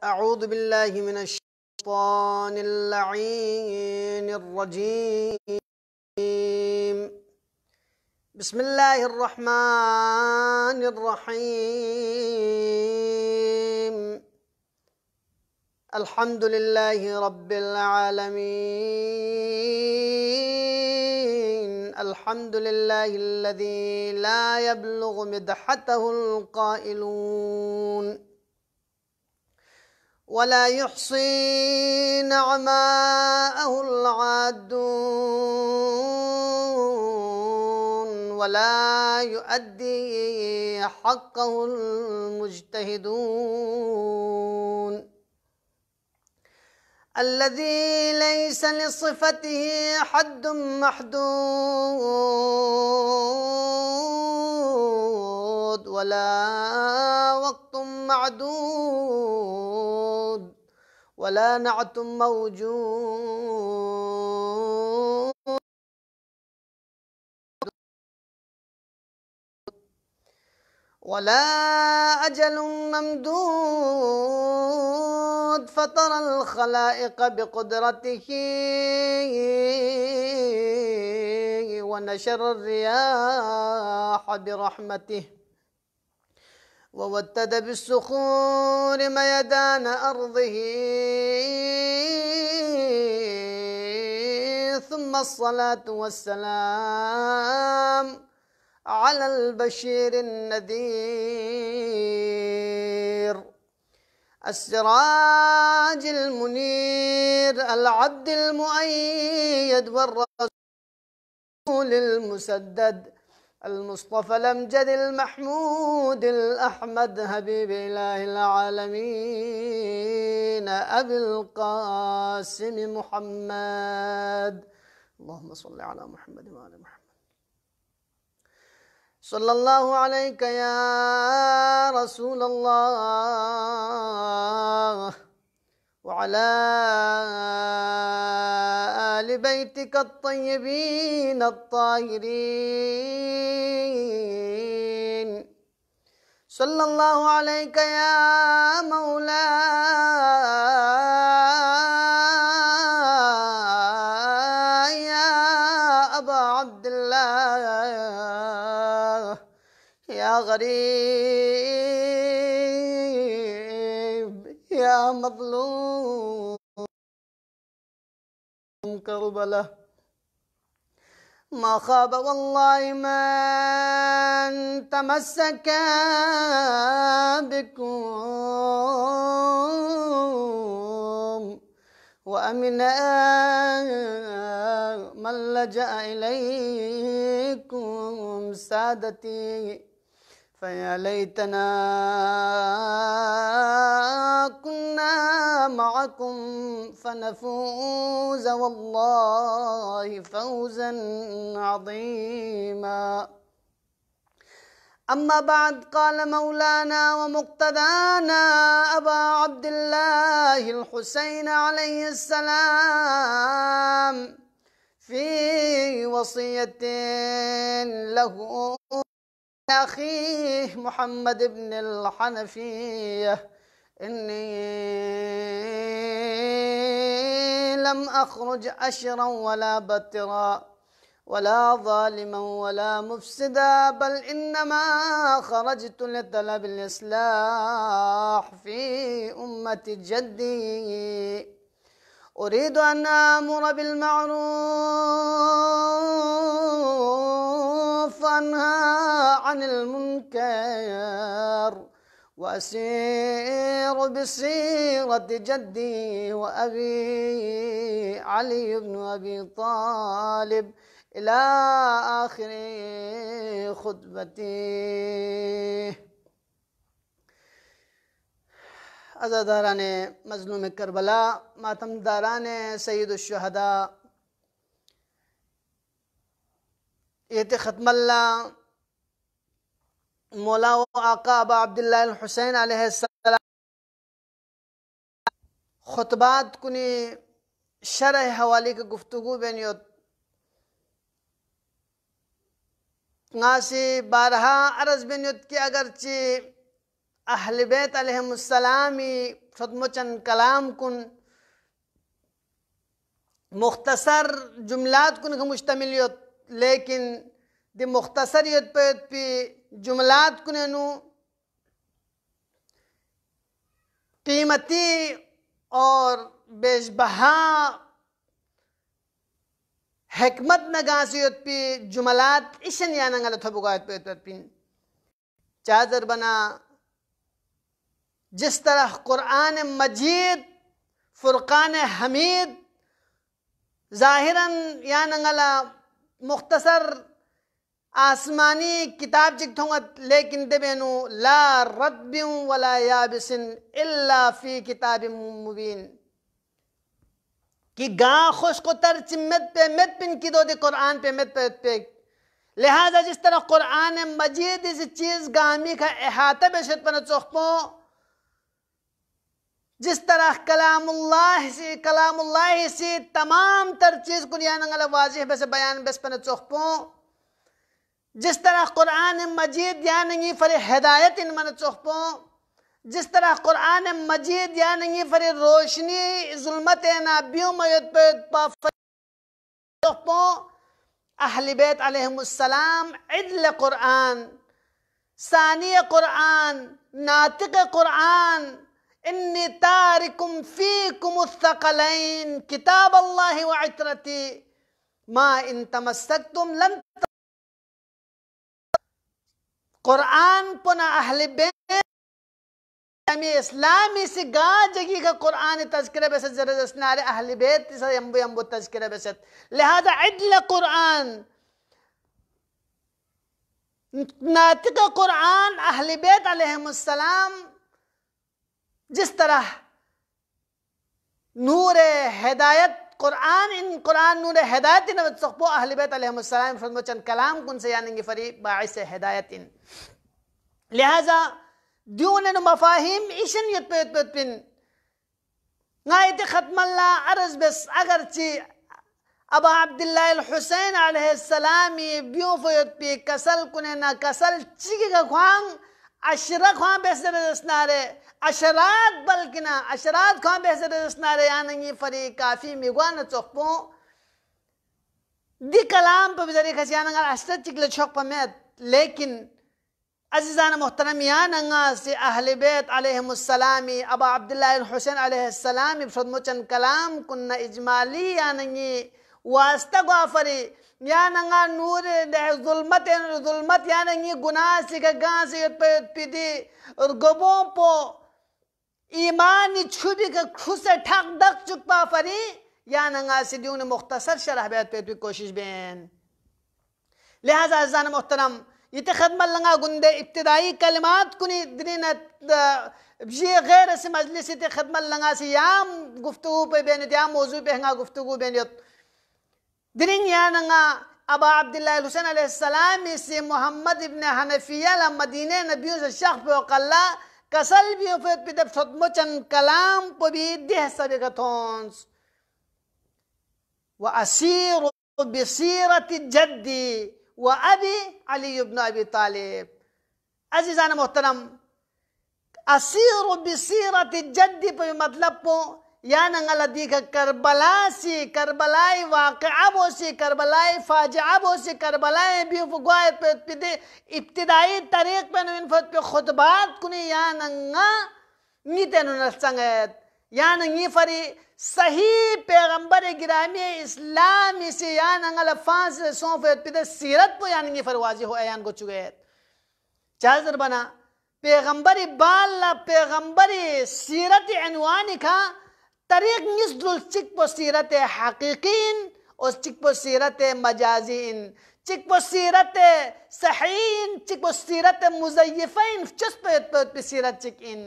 أعوذ بالله من الشيطان اللعين الرجيم. بسم الله الرحمن الرحيم. الحمد لله رب العالمين. الحمد لله الذي لا يبلغ مدحته القائلون ولا يحصي نعماءه العادون ولا يؤدي حقه المجتهدون، الذي ليس لصفته حد محدود ولا وقت معدود ولا نعت موجود ولا أجل ممدود، فطر الخلائق بقدرته ونشر الرياح برحمته ووتد بالصخور ميدان أرضه، ثم الصلاة والسلام على البشير النذير السراج المنير العبد المؤيد والرسول المسدد المصطفى الأمجد المحمود الأحمد حبيب إله العالمين أبي القاسم محمد. اللهم صل على محمد وعلى محمد. صلى الله عليك يا رسول الله وعلى آل بيتك الطيبين الطاهرين. صلى الله عليك يا مولاي يا أبا عبد الله يا غريب يا مظلوم كربلاء، ما خاب والله من تمسك بكم وأمن من لجأ إليكم سادتي، فيا ليتنا كنا معكم فنفوز والله فوزا عظيما. أما بعد، قال مولانا ومقتدانا أبا عبد الله الحسين عليه السلام في وصية له أخيه محمد بن الحنفية: إني لم أخرج أشرا ولا بترا ولا ظالما ولا مفسدا، بل إنما خرجت لطلب الإصلاح في أمة جدي، أريد أن آمر بالمعروف وأنهى عن المنكر وأسير بسيرة جدي وأبي علي بن أبي طالب إلى آخر خطبتي. عزاداران مظلوم کربلا، ماتمداران سید الشهداء، یہ ختم اللہ مولا و آقا ابا عبداللہ الحسین علیہ السلام خطبات کنی شرح حوالی کا گفتگو بینیوت ناسی بارہا عرض بینیوت کی اگرچہ अहल बैत अलैहिमुस्सलामी खदमचन कलाम कुन मुख्तसर जुमलात कुन मुश्तमिल योत, लेकिन दि मुख्तसरियत पे जुमलात कुनेनु कीमती और बेशबहा हिकमत नगासियत पे जुमलात इशन यानंगल थबुगात पे पिन चादर बना। जिस तरह कुरान मजीद फुरकान हमीद ज़ाहिरन यानंगला मुख्तसर आसमानी किताब चिकथोंगत, लेकिन देबेनु ला रद्बिन वला याबिसिन इल्ला फी किताबिन मुबीन कि गा खुश को तर चिम्मत पे मत पिन की दो दे कुरान पे मत पे। लिहाजा जिस तरह कुरान मजीद इस चीज गामी का अहाता बेशत पर चौखपो, जिस तरह कलामुल्लाह से तमाम तर चीज को यानंगला वाजिह बस बयान बस पर चौखपो, जिस तरह कुरान मजीद यानंगी फरे हिदायत इन मन चौखपो, जिस तरह कुरान मजीद यानंगी फरे रोशनी जुल्मत नाबियों मयत पे चौखपो, अहल बैत अलैहिमुस्सलाम इदल कुरान, सानी कुरान, नातिक कुरान, इन्नी तारिकुम फीकुम अत्थक़लैन किताब अल्लाह व इत्रती मा इन तमस्सकतुम लन। कुरान पुना अहल बैत इस्लामी से गा जगी का कुरान तज़किरा बेसत जरदस्त नारे अहल बैत से यंबो यंबो तज़किरा बेसत। लिहाजा इदल कुरान, नातिक कुरान अहल बैत अलैहिमुस्सलाम जिस तरह नूर हिदायत कुरान इन कुरान नूर हिदायत इन वत्सक़पो अहल बैत अलैहिमुस्सलाम फरमचन कलाम कुन से यानी फरी बाइस हिदायत इन। लिहाजा द्यून मफाहिम इशन यत पे पिन नायत खत्मल्ला अर्ज बस अगरची अबा अब्दुल्लाह अल हुसैन अलैहिस्सलामी ब्यूफयत पे कसल कुने ना कसल चिगी का ख्वांग अशरा ख्वांग बेसर दसनारे अशरात बल्कि ना अशरात ख्वांग बेसर दसनारे यानंगी फरी काफी मिगवान चौखपो दी कलाम पे बिजरी खसियानंगा अशरत चिकले चौक पमेत। लेकिन अज़ीज़ान मोहतरम यानंगा से अहल बैत अलैहिमुस्सलामी अबा अब्दुल्लाह अल हुसैन अलैहिस्सलामी फरमचन कलाम कुन्ना इजमाली यानंगी वास्ता गाफरी यानंगा नूर जुल्मत यानंगी गुनाह से गां से पिदी और गबों पो ईमानी छुबी का खुसे ठक दक चुकपा फरी यानंगा से द्यून मुख्तसर शरह बैत पे कोशिश बेन। लिहाजा अज़ीज़ान मोहतरम ये खदमत लंगा गुंदे इब्तिदाई कलिमात कुनी दिनत ये गैर से मजलिस ते खदमत लंगा से याम गुफ्तगू पे बेन याम मौजू पे हंगा गुफ्तगू बेन दिरिंग यानंगा अबा अब्दुल्लाह हुसैन अलैहिस्सलाम से मोहम्मद इब्न हनफिया ला मदीने नबियों से शख पे कल्ला कसल भी फिर पे खदमचन कलाम पे भी देह सबे कथोंस व असीर बिसीरत जद्दी व अबी अली इब्न अबी तालिब। अज़ीज़ान मोहतरम असीर बिसीरत जद्दी पे मतलब पो यानंगला दीखा करबला से करबलाई वाक़या बो से करबलाई फाजिआ बो से करबलाई भी फुगवाए पे इब्तिदाई तरीक़ पे इन पे खुतबात कुनी यानंगा नीते नसंगत यानंगी फरी सही पैगंबर गिरामी इस्लामी से यानंगला फांस सोफे पे सीरत पे यानंगी फर वाज़िह हो यान को चुके चादर बना पैगंबरी बाला पैगंबरी सीरत अनवानी का तरीक़ निस्दुल चिक पो सीरत हकीकीन और चिक पो सीरत मजाजीन चिक पो सीरत सहीन चिक पो सीरत मुज़य्यफ़ीन चुस्प पे सीरत चिक इन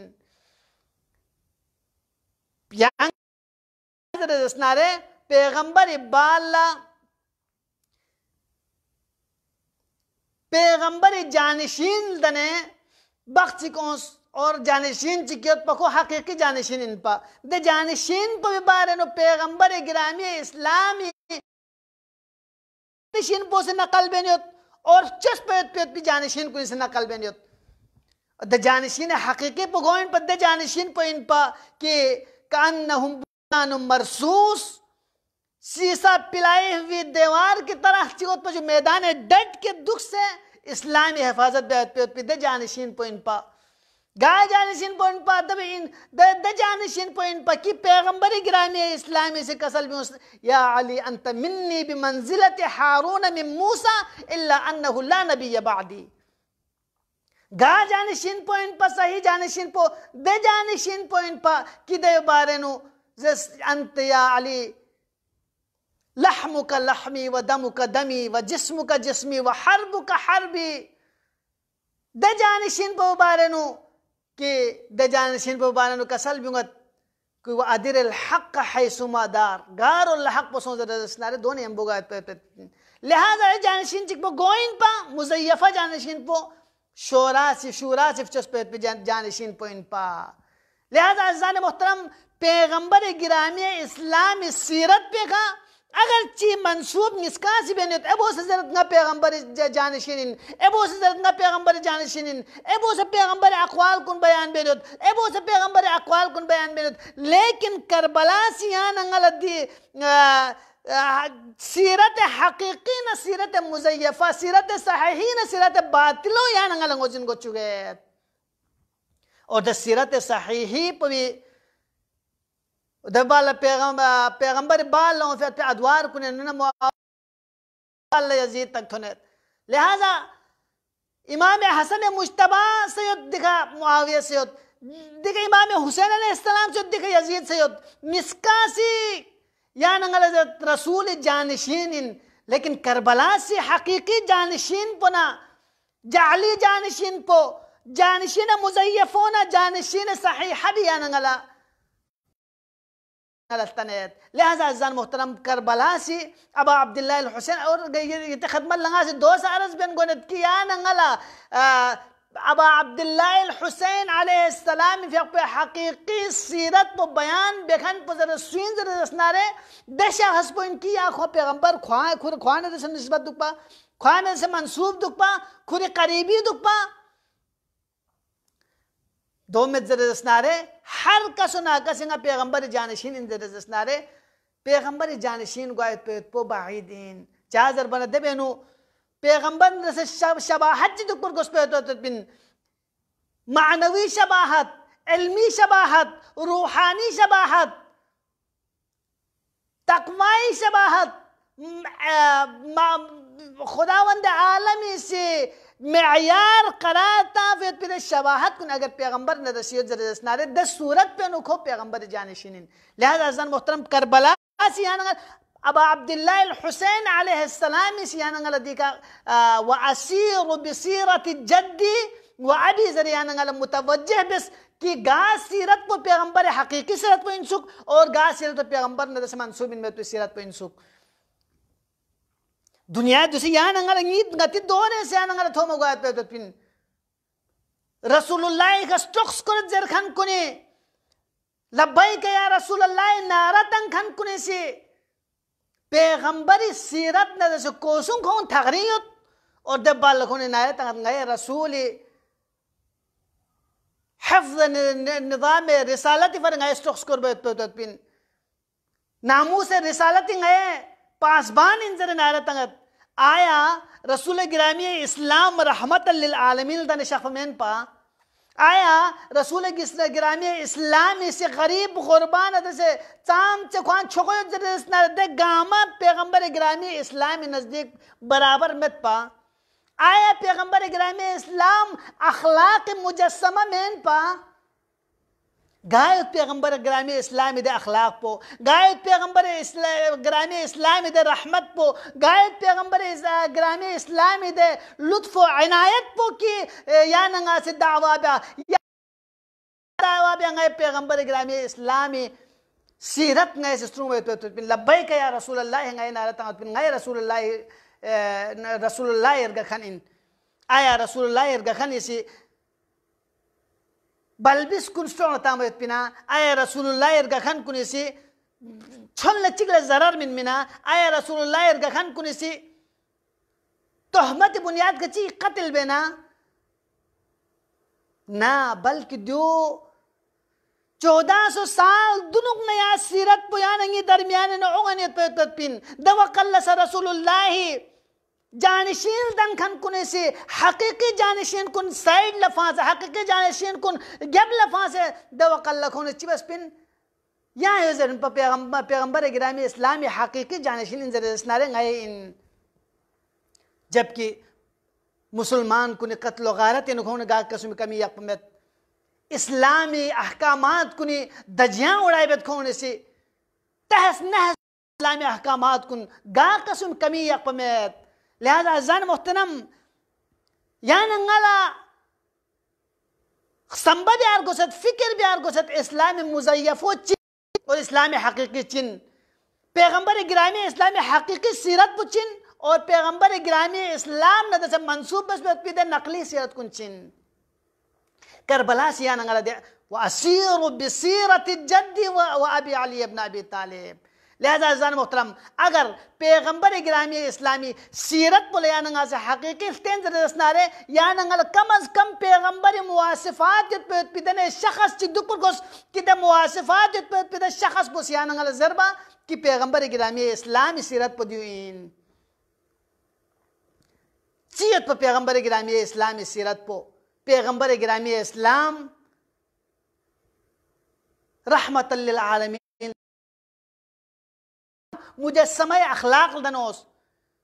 नारे पैगंबर बाला पैगंबर जानशीन दने बख्श कोस और जानशीन चिकियत पको हकीकी जानशीन इन पा दे जानशीन को भी बारे नो पैगंबर गिरामी इस्लामी जानशीन पो से नकल बेनियत और चस पे भी जानशीन को से नकल बेनियत द जानशीन हकीकी पे गोइन पर द जानशीन पे इन पर कि कान्नहुम बुनियानुम मरसूस, शीशा पिलाई हुई दीवार की तरह चिगोत पर जो मैदान है डट के दुख से इस्लामी हिफाजत पे द जानशीन पे इन पर गाय जानशीन पे इन पर द जानशीन पे इन पर कि पैगंबर गिरामी इस्लामी से कसल भी या अली अंत मिन्नी बिमंजिलत हारून मिन मूसा इल्ला अन्नहु ला नबिय बादी। गा जानशीन पॉइंट पर सही जानशीन पो दे जानशीन पॉइंट पर कि दे बारे नु जस अंत या अली लहमुका लहमी व दमुका दमी व जिस्मुका जिस्मी व हर्बुका हर्बी। दे जानशीन पो बारे नु कि दे जानशीन पो बारे नु कसल बिंगत कि व अदिर अल हक हैसुमा दार गार अल हक पसों जरसनारे दोने हम बोगा लिहाजा जानशीन चिक पो गोइन पा मुज़य्यफा जानशीन पो शोरा सिफ चस्पे जानशीन पॉइंट पा। लिहाजा अज़ान मोहतरम पैगंबर गिरामी इस्लाम सीरत पे का अगर ची मंसूब निस्का सी बने तो एबो से जरूरत ना पैगंबर जानशीन एबो से जरूरत ना पैगंबर जानशीन एबो से पैगंबर अक़वाल कुन बयान बने एबो से पैगंबर अक़वाल कुन बयान बने। लेकिन करबला सियान अंगल दी सीरत हकीकी न सीरत मुज़य्यफा सीरत सही न सीरत बातिलो या नंगलंगो जिनको चुगे और द सीरत सही पवी दबाल पैगंबर बाल लो फिर अदवार कुने न मुआल यजीद तक थने। लिहाजा इमाम हसन मुश्तबा सैयद दिखा मुआविया सैयद दिखा इमाम हुसैन अलैहिस्सलाम से दिखा यजीद सैयद मिस्कासी या नंगल रसूल जानशीन। लेकिन करबला से हकीकी जानशीन पो ना जाली जानशीन पो जानशीन मुज़य्यफो ना जानशीन सही हबी या नंगला लिहाजा अज़ान मोहतरम करबला से अबा अब्दुल्लाह अल हुसैन और ये खदमत लगा से दो सारस बिन गोनत किया नंगला अबा अब्दुल्लाह अल हुसैन अलैहिस्सलाम पे हकीकी सीरत को बयान बेखन पर सुइन रसनारे दशा हसबो इनकी आंखों पैगंबर ख्वाए खुर ख्वाने से निस्बत दुपा ख्वाने से मंसूब दुपा खुर करीबी दुपा दो में रसनारे हर कसुना कसिंगा पैगंबर जानशीन इन रसनारे पैगंबर जानशीन गोयत पे पो बाहिदीन चाजर बन देबेनु पैगंबर से शबाहत दुपर गोस्पे तो बिन मानवी शबाहत इल्मी शबाहत रूहानी शबाहत तकवाई शबाहत खुदावंद आलमी से मेयार कराता फिर शबाहत कुन अगर पैगंबर ने रसीद जरसनारे 10 सूरत पे नुखो पैगंबर जानशीन। लिहाजा अज़ान मोहतरम करबला सियान अबा अब्दुल्लाह अल हुसैन अलैहिस्सलाम सियान दिका व असीर बिसीरत जद्दी व अबी जरियान मुतवज्जह बस कि गा सीरत को पैगंबर हकीकी सीरत को इंसुक और गा सीरत पैगंबर ने मंसूब में तो सीरत को इंसुक दुनिया दूसरी यहाँ नंगल ईद गति दोने से नंगल थोम गया पे तो पिन रसूलुल्लाह का स्टॉक्स को जरखन कुने लब्बैक या रसूलुल्लाह नारतन खन कुने से पैगंबरी सीरत न जैसे कोसुं कौन तगरीयत और दब्बाल कोने नारे तंग गए रसूल हिफ्ज़ निज़ाम रिसालती पर गए स्टॉक्स को पे तो पिन नामूस रिसालती गए पासबान इंजर नारे तंगत आया रसूल गिरामी इस्लाम रहमत लिल आलमीन दन शफ़मेन पा आया रसूल गिरामी इस्लाम से गरीब गुरबान से चाम से खान छोको दे गामा पैगंबर गिरामी इस्लाम नज़दीक बराबर मत पा आया पैगंबर गिरामी इस्लाम अखलाक मुजस्समा मेन पा गायत पैगंबर ग्रामी इस्लाम दे अखलाक पो गायत पैगंबर ग्रामी इस्लाम दे रहमत पो गायत पैगंबर ग्रामी इस्लाम दे लुत्फ इनायत पो की या नंगा से दावा गए पैगंबर ग्रामी इस्लामी सीरत गए सिस्ट्रू तो लब्बैक या रसूलुल्लाह गए नारता गए रसूलुल्लाह इरगखन इन आया रसूलुल्लाह इरगखन इसी बल्बिस कुंस्टों तामत पिना आया रसूलुल्लाह इरगखन कुनिसी छल चिकले जरर मिन मिना आया रसूलुल्लाह इरगखन कुनिसी तोहमत बुनियाद कची कत्ल बेना ना बल्कि दो 1400 साल दुनुक नया सीरत पुयानंगी दरमियान न ओगनियत पे पिन दवकल्ला सा रसूलुल्लाह जानशीन दन खन कुने से हकीकी जानशीन कुन साइड लफाज हकीकी जानशीन कुन गब लफाज दवकल्ला कुने चिबस पिन या युजर पैगंबर गिरामी इस्लामी हकीकी जानशीन इन जरे स्नारे गए इन जबकि मुसलमान कुने कत्ल गारत इन खोने गा कसम कमी यकमत इस्लामी अहकामात कुनी दजियां उड़ाए बेत खोने से तहस नहस इस्लामी अहकामात कुन गा कसम कमी यकमत लिहाजा अज़ान मुहतरम या नंगला संबा बिहार गोसत फिक्र बिहार गोसत इस्लामी मुज़य्यफो चिन और इस्लामी हकीकी चिन पैगंबर गिरामी इस्लामी हकीकी सीरत पु चिन और पैगंबर गिरामी इस्लाम न दस मंसूब बस पिदे नकली सीरत कुन चिन करबला सिया नंगला दे व असीरु बिसीरति जद्दी व अबी अली इब्न अबी तालिब लिहाजा अज़ान मुहतरम अगर पैगंबर गिरामी इस्लामी सीरत बोले या नंगा से हकीकी स्टेंजर दसनारे या नंगल कम अज कम पैगंबर मुआसिफात पिदने शख्स चिदुपुर गोस किदे मुआसिफात पिदे शख्स बोस या नंगल जरबा कि पैगंबर गिरामी इस्लामी सीरत पदियुइन चीयत पर पैगंबर गिरामी इस्लामी सीरत पो पैगंबर गिरामी इस्लाम रहमतल लिल आलमीन मुझे समय अखलाक दनोस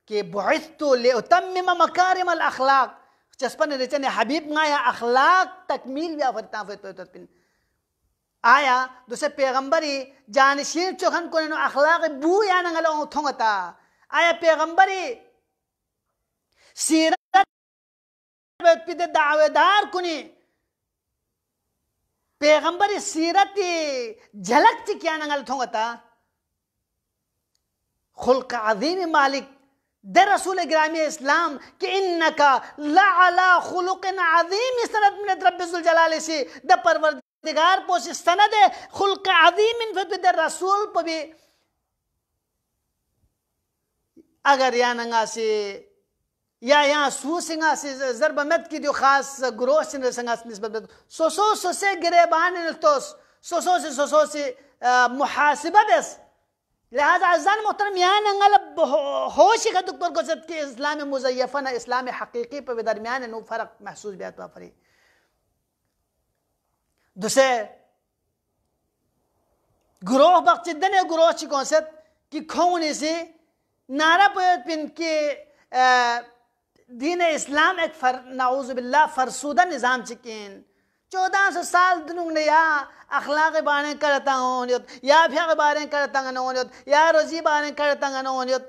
के बुइस्तु लिउतम्मिम मकारिम अल अखलाक चस्पन रिचने हबीब गाया अखलाक तकमील या फरता पिन आया दूसरे पैगंबरी जानशीन चोखन को नो अखलाक बू या नंगल थोंगता आया पैगंबरी सीरत पिदे दावेदार कुनी पैगंबरी सीरती झलक क्या नंगल थोंगता खुल्क अज़ीम मालिक दे रसूल गिरामी इस्लाम कि इन्नका लअला खुलुकिन अज़ीम सनद मिन रब्बिल जलाल से द परवरदिगार पोस सनद खुल्क अज़ीम इन दे रसूल प भी अगर या नंगा से या सूसिंगा से जरब मत की जो खास ग्रोह से संगा निस्बत सोसो से गिरेबान नतोस सोसो से मुहासिबा बस लिहाजा अज़ान मोहतरम यहाँ नंगल होशी का दुख पर गुजरत के इस्लाम मुज़य्यफ़ा न इस्लाम हकीकी पर दरमियान नो फर्क महसूस बियात वाफरी दूसरे ग्रोह बख्शिदने ग्रोह ची कौसत कि खोने से नारा पर पिन के दीन इस्लाम एक नाऊज़ु बिल्लाह फरसूदा निज़ाम चिकिन 1400 साल दुनुंग ने या अखलाक बारे करता हूँ या फिर बारे करता हूँ या रोजी बारे करता हूँ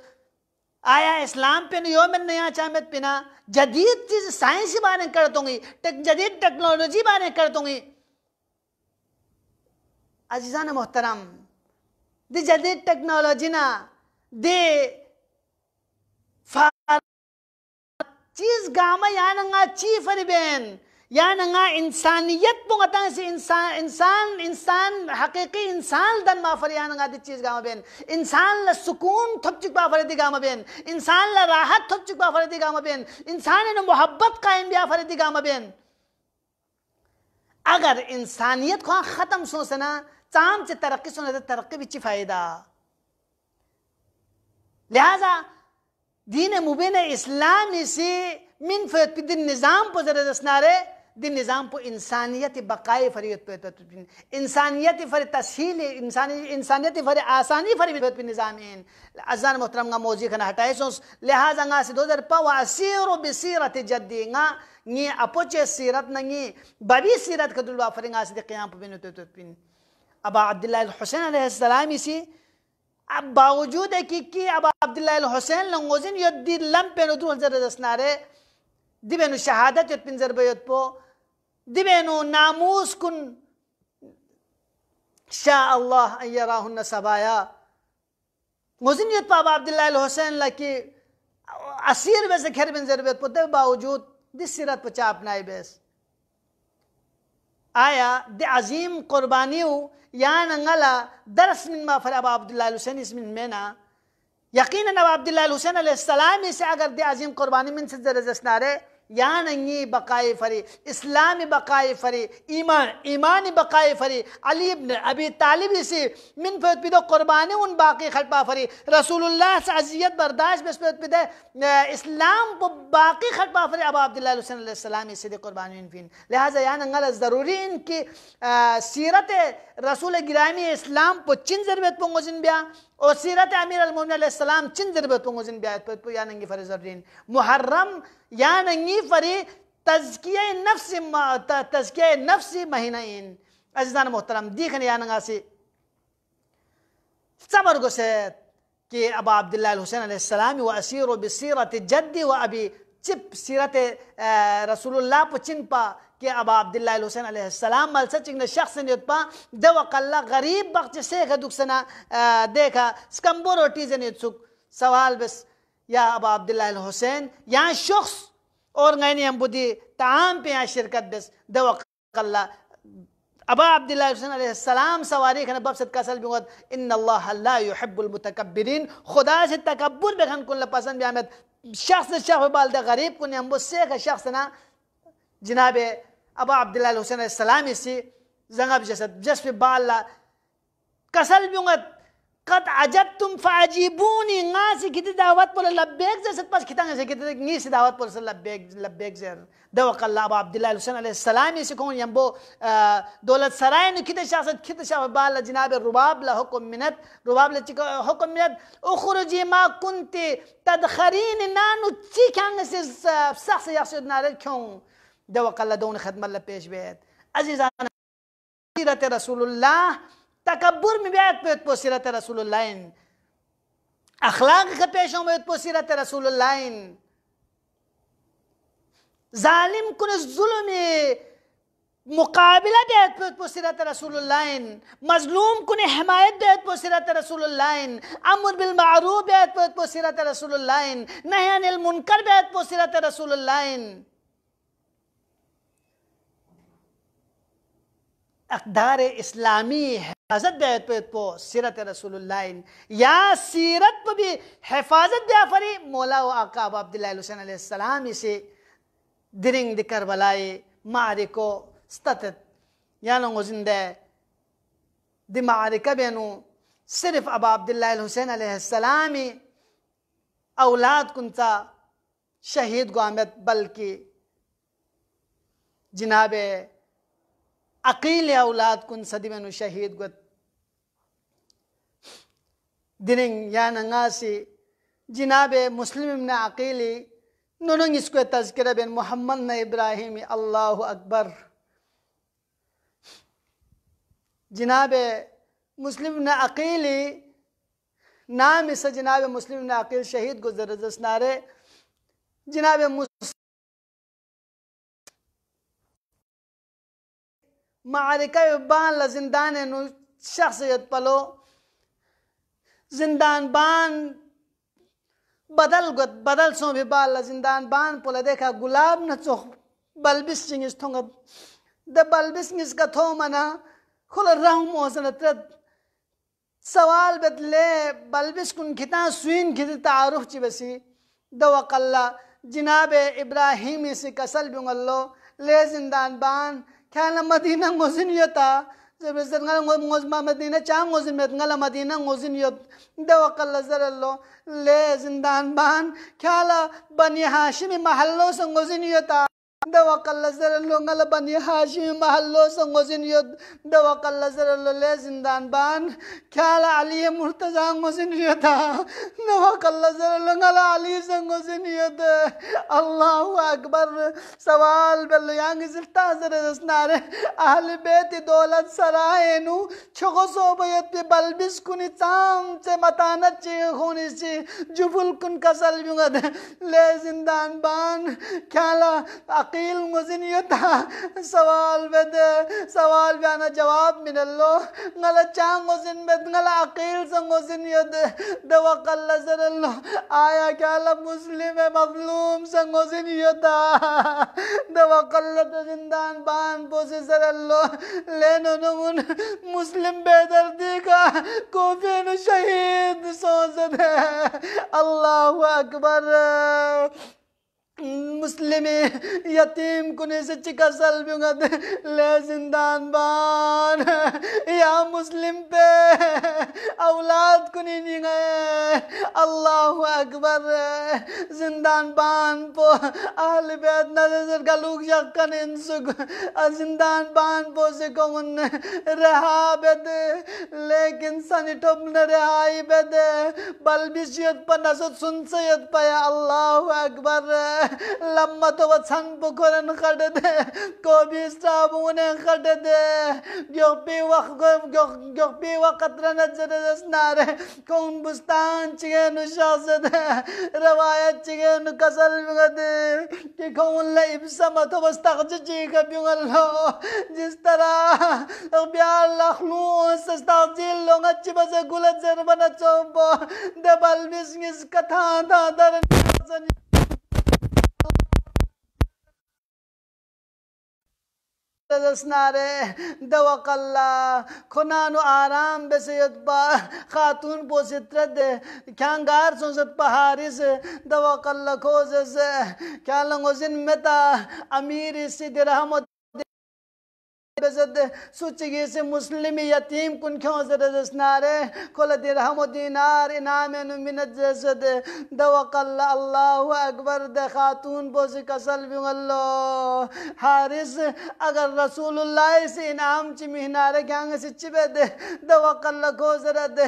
आया इस्लाम पे यो में नया चामत पिना जदीद चीज साइंस बारे करता हूँ जदीद टेक्नोलॉजी बारे करता हूँ अजीज़ान मोहतरम दी जदीद टेक्नोलॉजी ना दे चीज गामा या नंगा ची फरिबेन या नंगा इंसानियत पुंगता से इंसान हकीकी इंसान दन माफर या नंगा दी चीज गामा बेन इंसान ला सुकून थप चुका फरदी गामा बेन इंसान ला राहत थप चुका फरदी गामा बेन इंसान ने मोहब्बत कायम बिया फरदी गामा बेन अगर इंसानियत को खत्म सोचना चाम से तरक्की सोने तरक्की बिच फायदा लिहाजा दीन मुबीन इस्लामी से मिन फत दिन निज़ाम पर जरा दसनारे दिन निज़ाम पर इंसानियत बकाए फरीत पे इंसानियत फर तस्हील इंसानियत फर आसानी फरीत पे निज़ामीन अज़ान मोहतरम का मौजी खाना हटाए सोस लिहाजा गा से 2005 असीरो बिसीरत जद्दी गा नी अपोचे सीरत नंगी बड़ी सीरत कदुल वाफरिंगा से क़याम पे बिन तो पिन अबा अब्दुल्लाह अल हुसैन अलैहिस्सलाम इसी अब बावजूद है कि अब अब्दुल्लाह अल हुसैन लंगोजिन यद्दी लम पे नुदु जरा दसनारे दिबेनु शहादत यत पिन जरबे यत पो दिबेनु नामूस कुन शा अल्लाह अयराहुन सबाया मोजिन यत पाबा अब्दुल्लाह अल हुसैन लकी असीर वैसे खैर बिन जरबे यत पो दे बावजूद दिस सिरत पे चाप नाई बेस आया दे अजीम कुर्बानियों या नंगला दरस मिन मा फर अब अब्दुल्लाह अल हुसैन इसमिन मेना यकीनन अब अब्दुल्लाह अल हुसैन अलैहिस्सलाम से अगर दे अजीम कुर्बानी मिन से जरा दसनारे यानंगी बकाई फरी इस्लामी बकाई फरी ईमानी बकाई फरी अली इब्न अबी तालिब से मिन पे पिदो कुर्बानी उन बाकी खलपा फरी रसूलुल्लाह से अजियत बर्दाश्त बस पे पिदे इस्लाम को बाकी खलपा फरी अबा अब्दुल्लाह हुसैन अलैहि सलाम से दे कुर्बानी इनफिन लिहाजा यानंगल ज़रूरी इनकी सीरत रसूल गिरामी इस्लाम को चिन ज़रूरत पोंगोजिन बिया और सीरत अमीर अल-मोमिनीन अलैहि सलाम चिन ज़रूरत पोंगोजिन बिया तो यानंगी फरी ज़रूरी मुहर्रम यानंगी फरी तज़किया नफ्सी महीना इन अज़ीज़ान मोहतरम दिखने यानंगा से सबर गुस्सेत कि अबा अब्दुल्लाह हुसैन अलैहिस्सलाम व असीर बिसीरत जद्दी व अबी चिप सीरत रसूलुल्लाह पुचिन पा कि अबा अब्दुल्लाह हुसैन अलैहिस्सलाम मल सचिंग ने शख्स ने उत्पा दव कल्ला गरीब बख्श से दुखसना देखा स्कम्बो रोटी जने सुख सवाल बस या अबा अब्दुल्लाह हुसैन यहाँ शख्स और गैनी हम बुद्धि ताम पे यहाँ शिरकत बस दव कल्ला अबा अब्दुल्लाह हुसैन अलैहिस्सलाम सवारी खने बफसत कसल बिगत इन्नल्लाह ला युहिब्बुल मुतकब्बिरीन खुदा से तकब्बुर बेखन कुल पसंद बियामत शख्स बाल दे गरीब को ने हम से का शख्स ना जनाब अबा अब्दुल्लाह हुसैन अलैहिस्सलाम इसी जंगब जसद जस बाल कसल बिगत कत अजबतुम फाजिबूनी गासी कित दावत पर लब्बैक जसद पास खितांग से कित नी से दावत पर लब्बैक जर दवकल्ला अबा अब्दुल्लाह हुसैन अलैहिस्सलाम इसी कौन यंबो दौलत सराय ने कित शाह बाल जनाब रुबाब ला हुक्म मिनत रुबाब ला चिक हुक्म मिनत उखरुजी मा कुंती तदखरीन नानु चिकांग से शख्स यखसद नारे क्यों दवकल्ला दोन खदमत ला पेश बेत अजीजान सीरत रसूलुल्लाह तकब्बुर में बैत पे सीरत रसूलुल्लाह अखलाक के पेशों में सीरत रसूलुल्लाह जालिम कुन जुल्म मुकाबला बैत पे सीरत रसूलुल्लाह मजलूम कुन हिमायत बैत पे सीरत रसूलुल्लाह अम्र बिल मारूफ बैत पे सीरत रसूलुल्लाह नही अनिल मुनकर बैत पे सीरत रसूलुल्लाह अक़दार इस्लामी हिफाजत बैत पे सीरत रसूलुल्लाह या सीरत पर भी हिफाजत ब्याफरी मौला व आका अबा अब्दुल्लाह हुसैन अलैहिस्सलाम इसे दिरिंग दिकर बलाए मारिको स्तत यानो गुजिंदे दिमारिका बेनु सिर्फ अबा अब्दुल्लाह हुसैन अलैहिस्सलाम औलाद कुंता शहीद गुआमत बल्कि जनाबे अकील औलाद कुन सदी में शहीद गुत दिनिंग या नंगासी जनाबे मुस्लिम इब्न अकीली नोनों इसको तज़किरा बिन मोहम्मद न इब्राहिमी अल्लाहु अकबर जनाबे मुस्लिम इब्न अकीली नाम इस जनाबे मुस्लिम इब्न अकील शहीद गुजर जसनारे जनाबे मारिका बान ला जिंदान नु शख्सियत पलो जिंदान बान बदल सो भी बाल ला जिंदान बान पोला देखा गुलाब न चो बलबिस चिंगिस थोंग द बलबिस निस का थो मना खुल रहु मोसन त्रद सवाल बदले बलबिस कुन खिता सुइन खिता तारुफ चिबसी दवकल्ला जनाबे इब्राहिम से कसल बिंगल्लो ले जिंदान बान क्या मदीना गोजिन योता जब ज़रगा मदीना चाम गोजिन में गला मदीना गोजिन योत दवकल्ला ज़रल्लो ले जिंदान बान क्या बनी हाशिमी महल्लो संगोजिन योता दवकल्ला ज़रल्लो गला बनी हाशिमी महल्लो संगोजिन योत दवकल्ला ज़रल्लो ले जिंदान बान क्या अली मुर्तज़ा गोजिन योता दवकल्ला ज़रल्लो गला अली संगोजिन योत अल्लाहु अकबर सवाल बल्लो यांग जिल्ता ज़रस्नारे अहल बेत दौलत सराय नु छगो सोबयत पे बलबिस कुनी चाम से मतानत चे खूनी से जुबुल कुन कसल बिंगद ले जिंदान बान क्या अकील मुज़नियता सवाल बयाना जवाब मिनल्लो गला चांग मुज़न में गला अकील संगोज़नियत दवकल्ला ज़रल्लो आया क्या मुस्लिम मज़लूम संगोज़नियता दवकल्ला जिंदान बान पोसे ज़रल्लो लेनो नमुन मुस्लिम बेदर्दी का कोफेनु शहीद सोचते अल्लाहु अकबर मुस्लिम यतीम कुने से चिका सलबिंगद ले जिंदान बान या मुस्लिम पे औलाद कुनी नहीं गए अल्लाह अकबर जिंदान बान पो अहल बैत नजर का लोग यक्कन इंसुक जिंदान बान पो से कौन रहा बेद लेकिन सनिटोब न रहाई बेद बलबिशियत पर नसत सुनसयत पाया अल्लाह अकबर लम्मा तो वचन बुकरन खड़े दे को भी स्टाबुने खड़े दे ग्योपी वक्त नजर नारे कौन बुस्तान चिगे नुशासद रवायत चिगे नुकसल बिगदे कि कौन ले इब्सम तो बस तकजी का बिगलो जिस तरह ब्याल लखलूस तस्जिल लोग अच्छी बस गुलत जर बना चोबो दबल बिस्किस कथा था दर नारे दवकल्ला खुनानु आराम बेसयतबा खातून पोसित्रद ख्यांगार संसद पहारिस दवकल्ला खोजस क्या लंगोजिन मेता अमीर इसी दिरहमत बेजद सुचिगे से मुस्लिम यतीम कुन क्यों जरदस नारे कोल दिरहम दीनार इनाम मिनत जसद दवकल्ला अल्लाहु अकबर द खातून बोस कसल बिगल्लो हारिस अगर रसूलुल्लाह से इनाम च मिहनारे गंग से चिबे दे दवकल्ला को जरद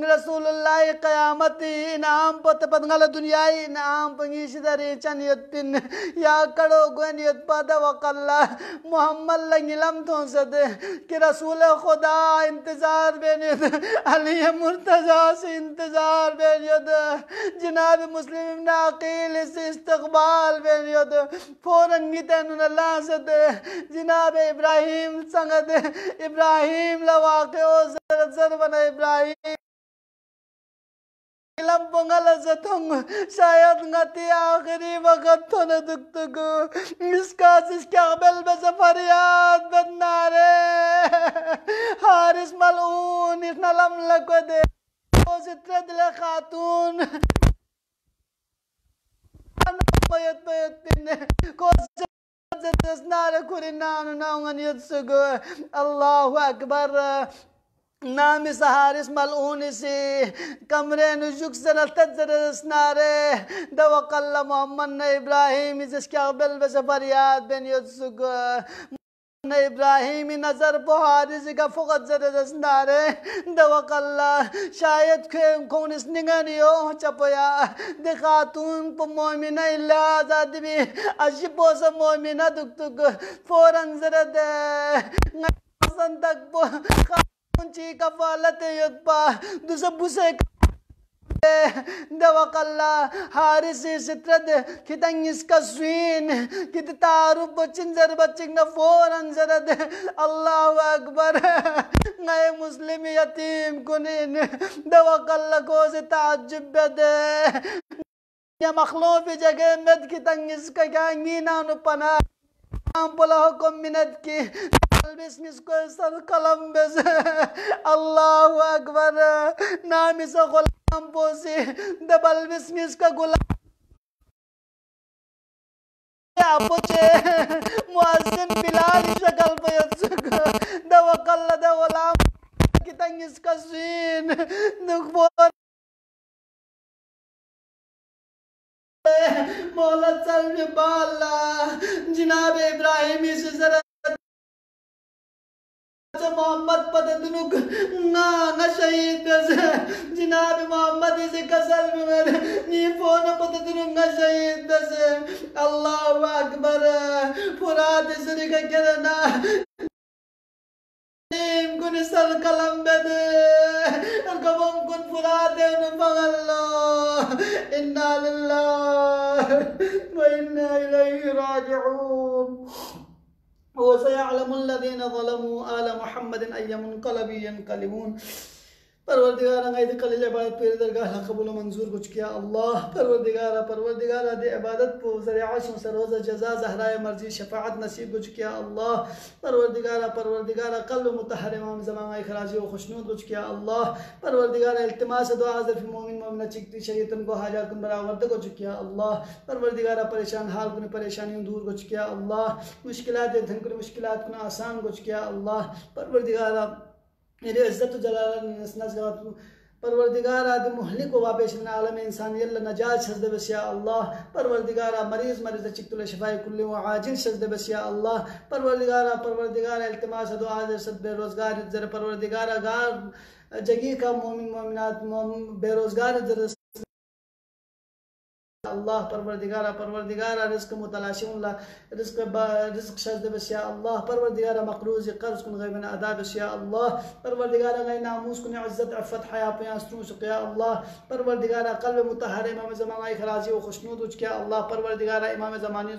रसूलुल्लाह क़यामत इनाम पत पदगल दुनियाई इनाम पंगीश दरे चन यतिन या कड़ो गन यत पद वकल्ला मोहम्मद लंगिलम तो सदे कि रसूल खुदा इंतजार बेनियत अली मुर्तजा से इंतजार बेनियत जनाब मुस्लिम ने अकील से इस्तकबाल बेनियत फौरन गितन अल्लाह सदे जनाब इब्राहिम संगत इब्राहिम लवाके ओ जर बना इब्राहिम इलम पंगल जतंग शायद ngati आखिरी वक्त तो न दुख तुक इसका कबल बस फरियाद बदनारे हारिस मलून इस नलम लगो दे सित्र दिल खातून मयत मयत पिने को जतनारे कुरिनान नांगन यत्सुगो अल्लाहु अकबर नाम सहारिस मलऊन से कमरे नुजुक से नतजरस नारे दवकल्ला मोहम्मद ने इब्राहिम जिसके अबल बस फरियाद बिन युसुक ने इब्राहिम नजर बुहारिस का फुकत जरस नारे दवकल्ला शायद कौन इस निगनियो चपया दिखातून प मोमिना इल्ला आजादी भी अशिपो से मोमिना दुक दुक फौरन जरद तक ची कफालत युद्पा दुसबुसे दवकल्ला हारिस सित्रद कितंग इसका स्वीन कित तारुफ बचिंजर बचिंग न फौरन जरद अल्लाहु अकबर नए मुस्लिम यतीम कुनिन दवकल्ला को से ताज्जुब दे या मखलूफ जगह में कितंग इसका क्या मीना न पना बोला को मिनट की बिस्मिस को सर कलम बेस अल्लाहु अकबर नाम से गुलाम पोसी दबल बिस्मिस का गुलाम अपुचे मुअज्जिन बिलाल शक्ल पे यत्सुक दवकल्ला द गुलाम कितंग इसका सीन दुख मौला चल बाला जनाब इब्राहिम से जरा मोहम्मद पद दुनुक ना शहीद बस जनाब मोहम्मद से कसल में नी फोन पद दुनुक ना शहीद बस अल्लाहु अकबर फुराद सरी का करना नीम कुन सर कलम बद कबम कुन फुराद उन पगल्लो इन्ना लिल्लाहि व इन्ना इलैहि राजिऊन وسيعلم الذين ظلموا آل محمد أي منقلب ينقلبون परवरदिगारा गायद कलील इबादत पे दरगाह कबूल मंजूर कुछ किया अल्लाह। परवरदिगारा दे इबादत को ज़रियाश सरोज़ जज़ा ज़हराए मर्जी शफाअत नसीब कुछ किया अल्लाह। परवरदिगारा कल्ब मुतहर इमाम ज़माना खराजी व खुशनूद कुछ किया अल्लाह। परवरदिगारा इल्तिमास दुआ हाज़िर फी मोमिन मोमिना चिकती शरीयतन को हाजात कुन बरावर्द कुछ किया अल्लाह। परवरदिगारा परेशान हाल कुन परेशानियों दूर कुछ किया अल्लाह। मुश्किलात धन कुन मुश्किलात कुन आसान कुछ किया अल्लाह। परवरदिगारा मेरे इज्जत जलाल परवरदिगारा दे मुहलिक को वापेश में आलम इंसानियत नजात शज़द बसिया अल्लाह। परवरदिगारा मरीज़ चिक्तुल शिफाए कुल्ली व आजिल शज़द बसिया अल्लाह। परवरदिगारा इल्तिमास दुआ सद बेरोज़गार जर परवरदिगारा गार जगी का मोमिन मोमिनात बेरोज़गार जर अल्लाह। परवरदिगारा रिज़्क़ मुतलाशिउल्लाह रिज़्क़ शज़द बसिया अल्लाह। परवरदिगारा मक़रूज़ क़र्ज़ कुन गैबन अदा बसिया अल्लाह। परवरदिगारा गै नामूस कुन इज़्ज़त अफ़्फ़त हया पे आस्तरू सुकिया अल्लाह। परवरदिगारा क़ल्ब मुतहर इमाम ज़माना खराजी व खुशनूद उच किया अल्लाह। परवरदिगारा इमाम ज़मानी